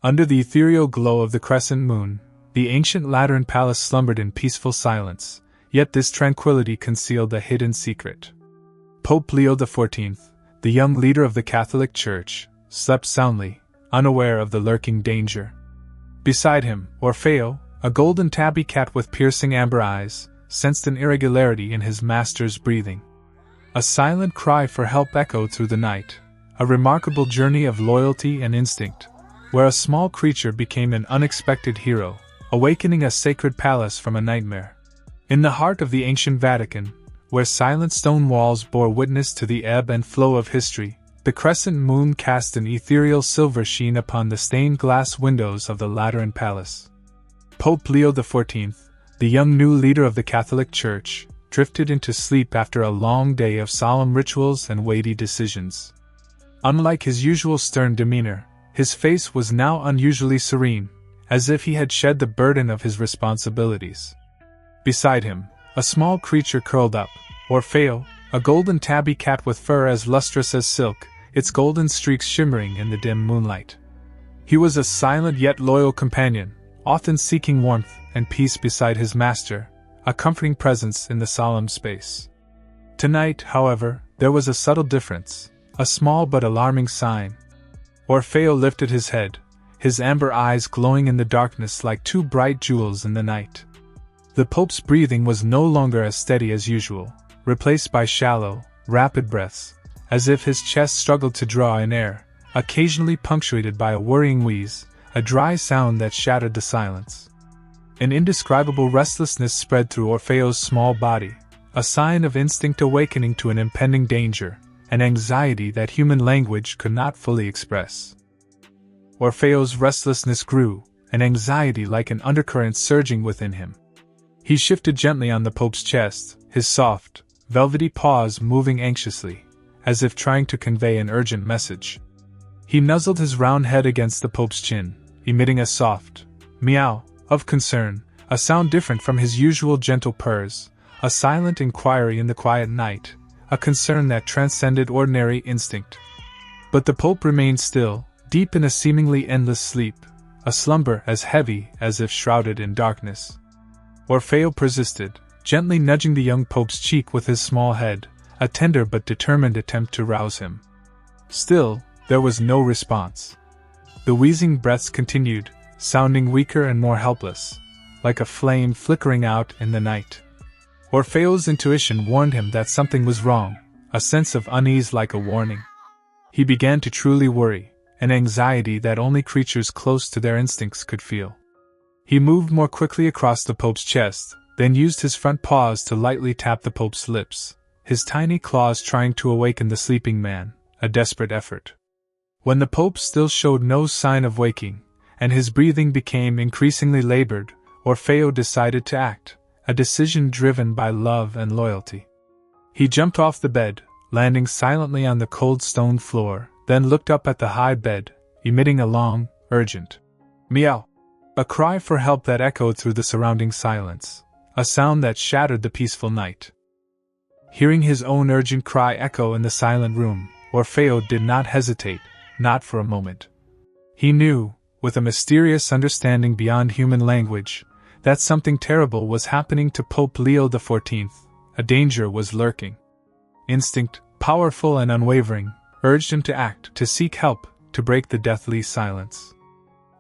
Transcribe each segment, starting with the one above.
Under the ethereal glow of the crescent moon, the ancient Lateran palace slumbered in peaceful silence, yet this tranquility concealed a hidden secret. Pope Leo XIV, the young leader of the Catholic Church, slept soundly, unaware of the lurking danger. Beside him, Orfeo, a golden tabby cat with piercing amber eyes, sensed an irregularity in his master's breathing. A silent cry for help echoed through the night, a remarkable journey of loyalty and instinct, where a small creature became an unexpected hero, awakening a sacred palace from a nightmare. In the heart of the ancient Vatican, where silent stone walls bore witness to the ebb and flow of history, the crescent moon cast an ethereal silver sheen upon the stained glass windows of the Lateran palace. Pope Leo XIV, the young new leader of the Catholic Church, drifted into sleep after a long day of solemn rituals and weighty decisions. Unlike his usual stern demeanor, his face was now unusually serene, as if he had shed the burden of his responsibilities. Beside him, a small creature curled up, Orfeo, a golden tabby cat with fur as lustrous as silk, its golden streaks shimmering in the dim moonlight. He was a silent yet loyal companion, often seeking warmth and peace beside his master, a comforting presence in the solemn space. Tonight, however, there was a subtle difference, a small but alarming sign. Orfeo lifted his head, his amber eyes glowing in the darkness like two bright jewels in the night. The Pope's breathing was no longer as steady as usual, replaced by shallow, rapid breaths, as if his chest struggled to draw in air, occasionally punctuated by a worrying wheeze, a dry sound that shattered the silence. An indescribable restlessness spread through Orfeo's small body, a sign of instinct awakening to an impending danger, an anxiety that human language could not fully express. Orfeo's restlessness grew, an anxiety like an undercurrent surging within him. He shifted gently on the Pope's chest, his soft, velvety paws moving anxiously, as if trying to convey an urgent message. He nuzzled his round head against the Pope's chin, emitting a soft meow of concern, a sound different from his usual gentle purrs, a silent inquiry in the quiet night, a concern that transcended ordinary instinct. But the Pope remained still, deep in a seemingly endless sleep, a slumber as heavy as if shrouded in darkness. Orfeo persisted, gently nudging the young Pope's cheek with his small head, a tender but determined attempt to rouse him. Still, there was no response. The wheezing breaths continued, sounding weaker and more helpless, like a flame flickering out in the night. Orfeo's intuition warned him that something was wrong, a sense of unease like a warning. He began to truly worry, an anxiety that only creatures close to their instincts could feel. He moved more quickly across the Pope's chest, then used his front paws to lightly tap the Pope's lips, his tiny claws trying to awaken the sleeping man, a desperate effort. When the Pope still showed no sign of waking, and his breathing became increasingly labored, Orfeo decided to act, a decision driven by love and loyalty. He jumped off the bed, landing silently on the cold stone floor, then looked up at the high bed, emitting a long, urgent meow, a cry for help that echoed through the surrounding silence, a sound that shattered the peaceful night. Hearing his own urgent cry echo in the silent room, Orfeo did not hesitate, not for a moment. He knew, with a mysterious understanding beyond human language, that something terrible was happening to Pope Leo XIV, a danger was lurking. Instinct, powerful and unwavering, urged him to act, to seek help, to break the deathly silence.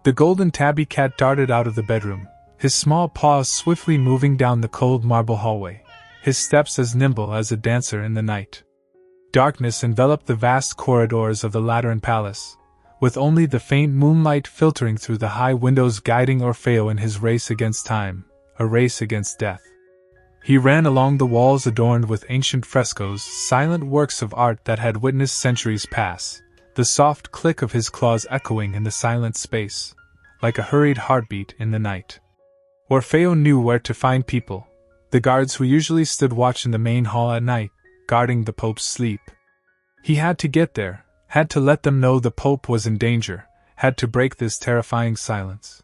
The golden tabby cat darted out of the bedroom, his small paws swiftly moving down the cold marble hallway, his steps as nimble as a dancer in the night. Darkness enveloped the vast corridors of the Lateran palace, with only the faint moonlight filtering through the high windows guiding Orfeo in his race against time, a race against death. He ran along the walls adorned with ancient frescoes, silent works of art that had witnessed centuries pass, the soft click of his claws echoing in the silent space, like a hurried heartbeat in the night. Orfeo knew where to find people, the guards who usually stood watch in the main hall at night, guarding the Pope's sleep. He had to get there, had to let them know the Pope was in danger, had to break this terrifying silence.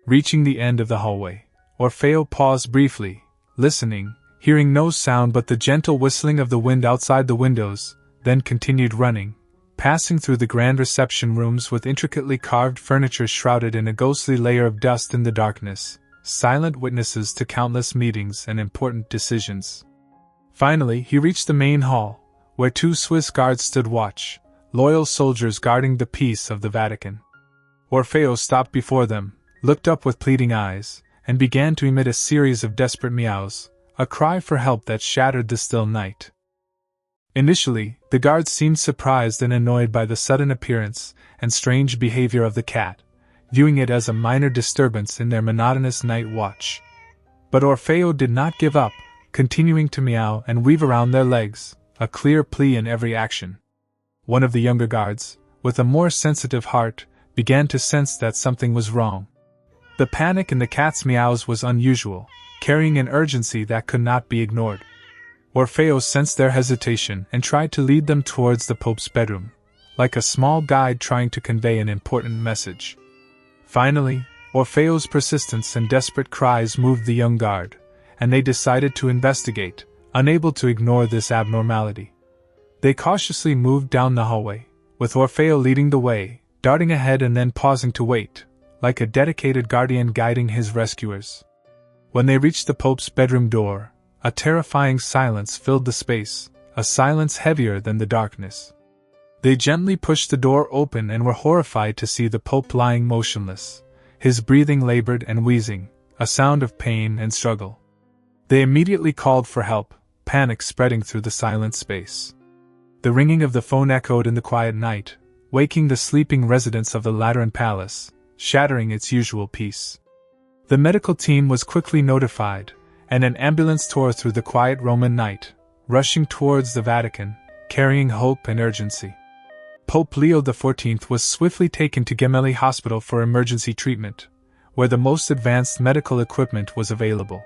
Reaching the end of the hallway, Orfeo paused briefly, listening, hearing no sound but the gentle whistling of the wind outside the windows, then continued running, passing through the grand reception rooms with intricately carved furniture shrouded in a ghostly layer of dust in the darkness, silent witnesses to countless meetings and important decisions. Finally, he reached the main hall, where 2 Swiss guards stood watch, loyal soldiers guarding the peace of the Vatican. Orfeo stopped before them, looked up with pleading eyes, and began to emit a series of desperate meows, a cry for help that shattered the still night. Initially, the guards seemed surprised and annoyed by the sudden appearance and strange behavior of the cat, viewing it as a minor disturbance in their monotonous night watch. But Orfeo did not give up, continuing to meow and weave around their legs, a clear plea in every action. One of the younger guards, with a more sensitive heart, began to sense that something was wrong. The panic in the cat's meows was unusual, carrying an urgency that could not be ignored. Orfeo sensed their hesitation and tried to lead them towards the Pope's bedroom, like a small guide trying to convey an important message. Finally, Orfeo's persistence and desperate cries moved the young guard, and they decided to investigate, unable to ignore this abnormality. They cautiously moved down the hallway, with Orfeo leading the way, darting ahead and then pausing to wait, like a dedicated guardian guiding his rescuers. When they reached the Pope's bedroom door, a terrifying silence filled the space, a silence heavier than the darkness. They gently pushed the door open and were horrified to see the Pope lying motionless, his breathing labored and wheezing, a sound of pain and struggle. They immediately called for help, panic spreading through the silent space. The ringing of the phone echoed in the quiet night, waking the sleeping residents of the Lateran Palace, shattering its usual peace. The medical team was quickly notified, and an ambulance tore through the quiet Roman night, rushing towards the Vatican, carrying hope and urgency. Pope Leo XIV was swiftly taken to Gemelli Hospital for emergency treatment, where the most advanced medical equipment was available.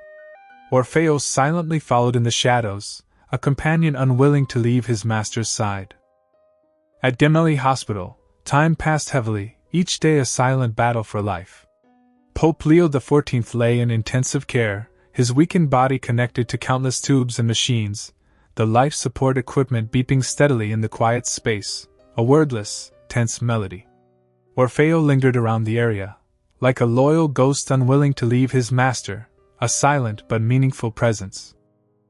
Orfeo silently followed in the shadows, a companion unwilling to leave his master's side. At Gemelli Hospital, time passed heavily, each day a silent battle for life. Pope Leo XIV lay in intensive care, his weakened body connected to countless tubes and machines, the life support equipment beeping steadily in the quiet space, a wordless, tense melody. Orfeo lingered around the area, like a loyal ghost unwilling to leave his master, a silent but meaningful presence.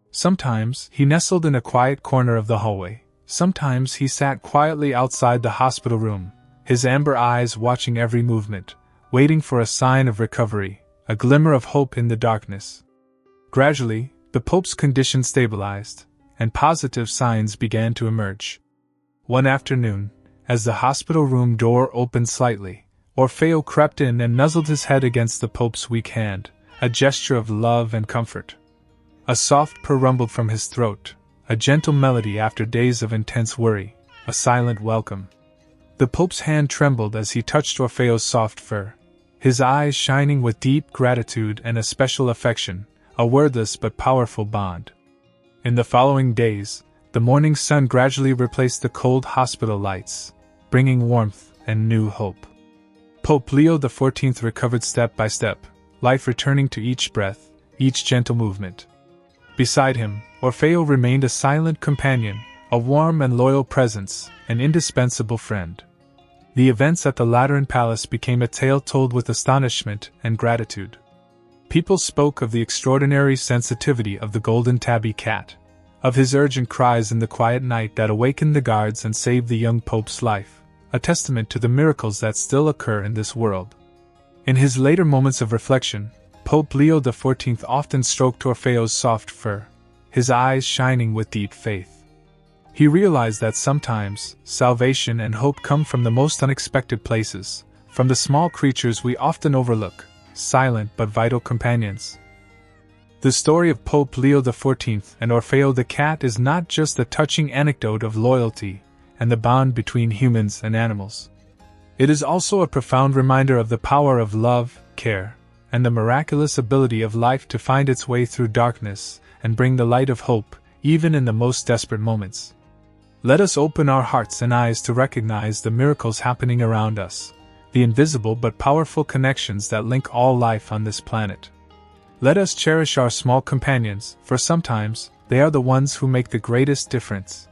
Sometimes he nestled in a quiet corner of the hallway, sometimes he sat quietly outside the hospital room, his amber eyes watching every movement, waiting for a sign of recovery, a glimmer of hope in the darkness. Gradually, the Pope's condition stabilized, and positive signs began to emerge. One afternoon, as the hospital room door opened slightly, Orfeo crept in and nuzzled his head against the Pope's weak hand, a gesture of love and comfort. A soft purr rumbled from his throat, a gentle melody after days of intense worry, a silent welcome. The Pope's hand trembled as he touched Orfeo's soft fur, his eyes shining with deep gratitude and a special affection, a wordless but powerful bond. In the following days, the morning sun gradually replaced the cold hospital lights, bringing warmth and new hope. Pope Leo XIV recovered step by step, life returning to each breath, each gentle movement. Beside him, Orfeo remained a silent companion, a warm and loyal presence, an indispensable friend. The events at the Lateran Palace became a tale told with astonishment and gratitude. People spoke of the extraordinary sensitivity of the golden tabby cat, of his urgent cries in the quiet night that awakened the guards and saved the young Pope's life, a testament to the miracles that still occur in this world. In his later moments of reflection, Pope Leo XIV often stroked Orfeo's soft fur, his eyes shining with deep faith. He realized that sometimes, salvation and hope come from the most unexpected places, from the small creatures we often overlook, silent but vital companions. The story of Pope Leo XIV and Orfeo the cat is not just a touching anecdote of loyalty and the bond between humans and animals. It is also a profound reminder of the power of love, care, and the miraculous ability of life to find its way through darkness and bring the light of hope, even in the most desperate moments. Let us open our hearts and eyes to recognize the miracles happening around us, the invisible but powerful connections that link all life on this planet. Let us cherish our small companions, for sometimes they are the ones who make the greatest difference.